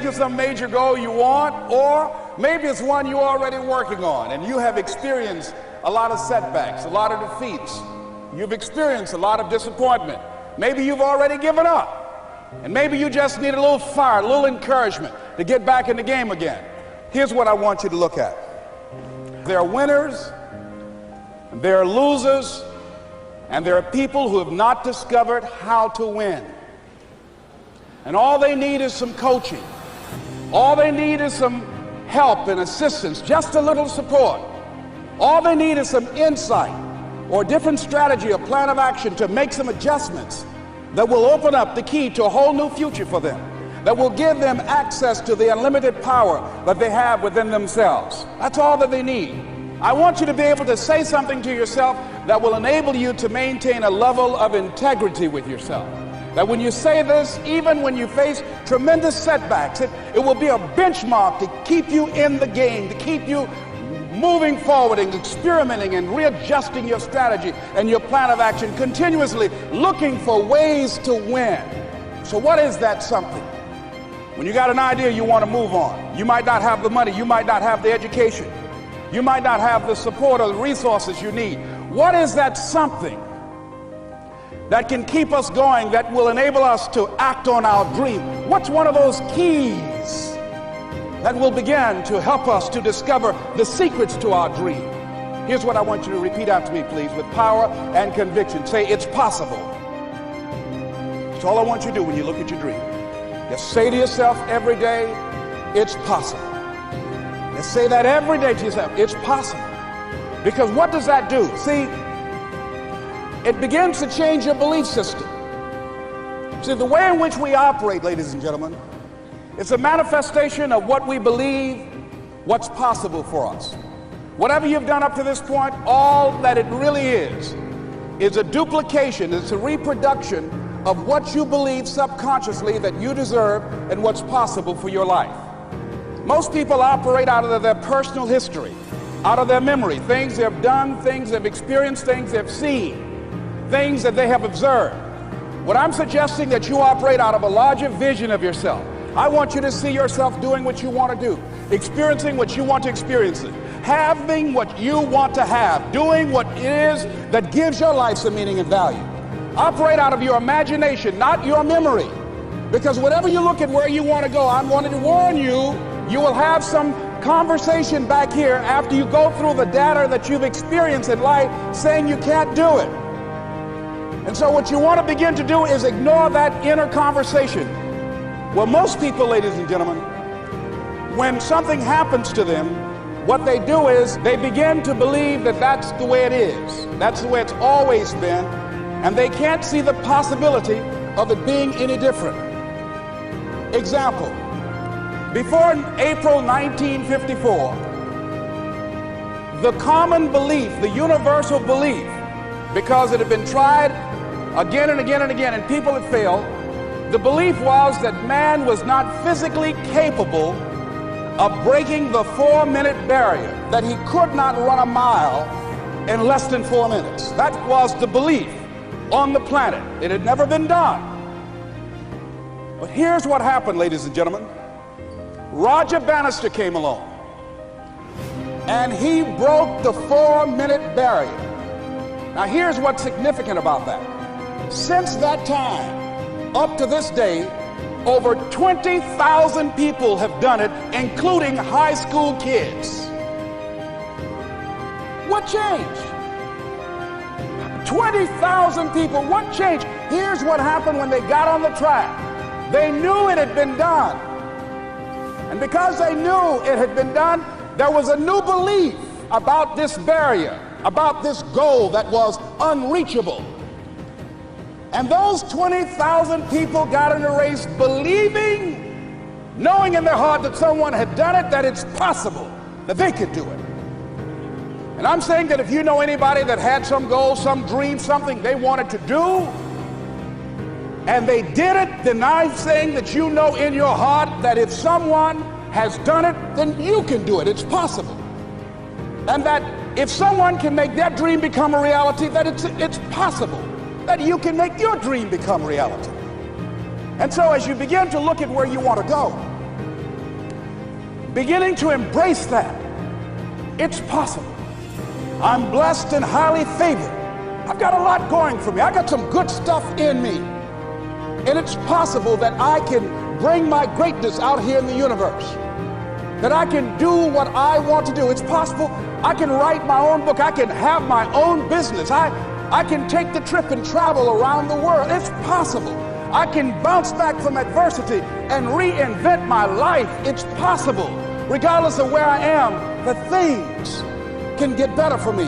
of some major goal you want, or maybe it's one you're already working on and you have experienced a lot of setbacks, a lot of defeats. You've experienced a lot of disappointment. Maybe you've already given up, and maybe you just need a little fire, a little encouragement to get back in the game again. Here's what I want you to look at. There are winners, and there are losers, and there are people who have not discovered how to win. And all they need is some coaching. All they need is some help and assistance, just a little support. All they need is some insight or a different strategy, a plan of action to make some adjustments that will open up the key to a whole new future for them, that will give them access to the unlimited power that they have within themselves. That's all that they need. I want you to be able to say something to yourself that will enable you to maintain a level of integrity with yourself. That when you say this, even when you face tremendous setbacks, it will be a benchmark to keep you in the game, to keep you moving forward and experimenting and readjusting your strategy and your plan of action, continuously looking for ways to win. So what is that something? When you got an idea you want to move on, you might not have the money, you might not have the education, you might not have the support or the resources you need. What is that something that can keep us going, that will enable us to act on our dream? What's one of those keys that will begin to help us to discover the secrets to our dream? Here's what I want you to repeat after me, please, with power and conviction. Say, it's possible. That's all I want you to do when you look at your dream. Just say to yourself every day, it's possible. Just say that every day to yourself, it's possible. Because what does that do? See, it begins to change your belief system. See, the way in which we operate, ladies and gentlemen, it's a manifestation of what we believe, what's possible for us. Whatever you've done up to this point, all that it really is a duplication, it's a reproduction of what you believe subconsciously that you deserve and what's possible for your life. Most people operate out of their personal history, out of their memory, things they've done, things they've experienced, things they've seen, things that they have observed. What I'm suggesting that you operate out of a larger vision of yourself. I want you to see yourself doing what you want to do, experiencing what you want to experience, having what you want to have, doing what it is that gives your life some meaning and value. Operate out of your imagination, not your memory. Because whenever you look at where you want to go, I wanted to warn you, you will have some conversation back here after you go through the data that you've experienced in life saying you can't do it. And so what you want to begin to do is ignore that inner conversation. Well, most people, ladies and gentlemen, when something happens to them, what they do is they begin to believe that that's the way it is. That's the way it's always been. And they can't see the possibility of it being any different. Example, before April 1954, the common belief, the universal belief, because it had been tried again and again and again and people had failed, the belief was that man was not physically capable of breaking the 4-minute barrier, that he could not run a mile in less than 4 minutes. That was the belief on the planet. It had never been done. But here's what happened, ladies and gentlemen. Roger Bannister came along, and he broke the 4-minute barrier. Now here's what's significant about that. Since that time, up to this day, over 20,000 people have done it, including high school kids. What changed? 20,000 people, what changed? Here's what happened when they got on the track. They knew it had been done. And because they knew it had been done, there was a new belief about this barrier, about this goal that was unreachable. And those 20,000 people got in a race believing, knowing in their heart that someone had done it, that it's possible, that they could do it. And I'm saying that if you know anybody that had some goal, some dream, something they wanted to do, and they did it, then I'm saying that you know in your heart that if someone has done it, then you can do it. It's possible. And that if someone can make their dream become a reality, that it's possible that you can make your dream become reality. And so as you begin to look at where you want to go, beginning to embrace that. It's possible. I'm blessed and highly favored. I've got a lot going for me. I got some good stuff in me. And it's possible that I can bring my greatness out here in the universe. That I can do what I want to do. It's possible I can write my own book. I can have my own business. I can take the trip and travel around the world. It's possible. I can bounce back from adversity and reinvent my life. It's possible. Regardless of where I am, the things can get better for me.